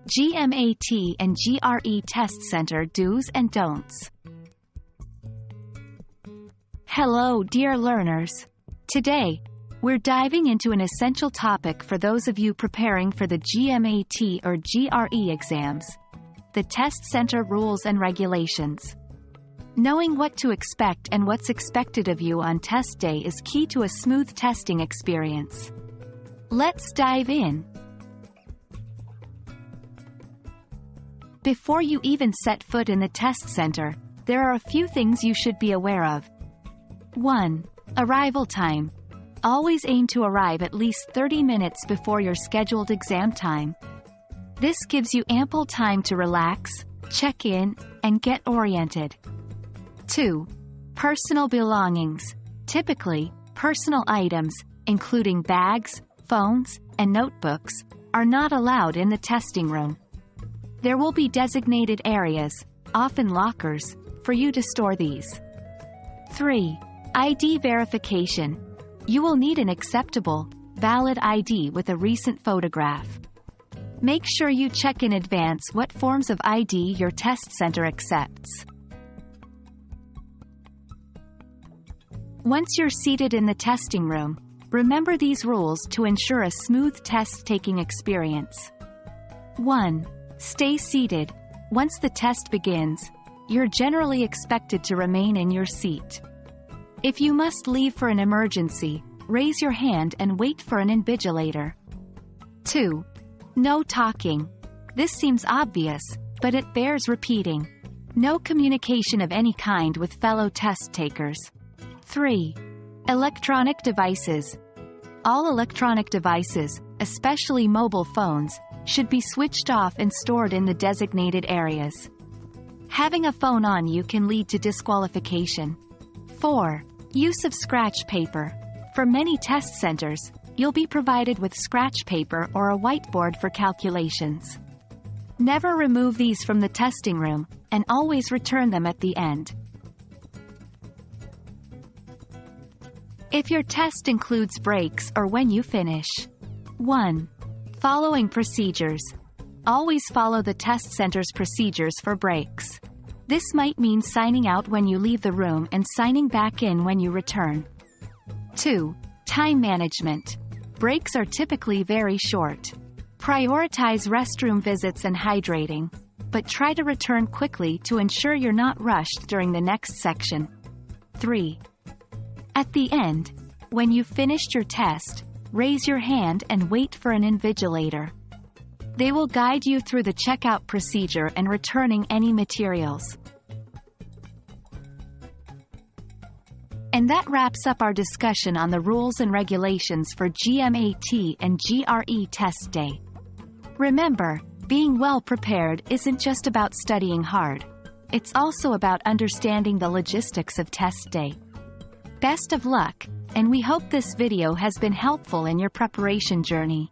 GMAT and GRE Test Center Do's and Don'ts. Hello, dear learners. Today, we're diving into an essential topic for those of you preparing for the GMAT or GRE exams: the test center rules and regulations. Knowing what to expect and what's expected of you on test day is key to a smooth testing experience. Let's dive in. Before you even set foot in the test center, there are a few things you should be aware of. 1. Arrival time. Always aim to arrive at least 30 minutes before your scheduled exam time. This gives you ample time to relax, check in, and get oriented. 2. Personal belongings. Typically, personal items, including bags, phones, and notebooks, are not allowed in the testing room. There will be designated areas, often lockers, for you to store these. 3. ID verification. You will need an acceptable, valid ID with a recent photograph. Make sure you check in advance what forms of ID your test center accepts. Once you're seated in the testing room, remember these rules to ensure a smooth test-taking experience. 1. Stay seated. Once the test begins, you're generally expected to remain in your seat. If you must leave for an emergency, raise your hand and wait for an invigilator. 2. No talking. This seems obvious, but it bears repeating. No communication of any kind with fellow test takers. 3. Electronic devices. All electronic devices, especially mobile phones, should be switched off and stored in the designated areas. Having a phone on you can lead to disqualification. 4. Use of scratch paper. For many test centers, you'll be provided with scratch paper or a whiteboard for calculations. Never remove these from the testing room, and always return them at the end. If your test includes breaks or when you finish. 1. Following procedures. Always follow the test center's procedures for breaks. This might mean signing out when you leave the room and signing back in when you return. 2. Time management. Breaks are typically very short. Prioritize restroom visits and hydrating, but try to return quickly to ensure you're not rushed during the next section. 3. At the end, when you've finished your test, raise your hand and wait for an invigilator. They will guide you through the checkout procedure and returning any materials. And that wraps up our discussion on the rules and regulations for GMAT and GRE test day. Remember, being well prepared isn't just about studying hard. It's also about understanding the logistics of test day. Best of luck, and we hope this video has been helpful in your preparation journey.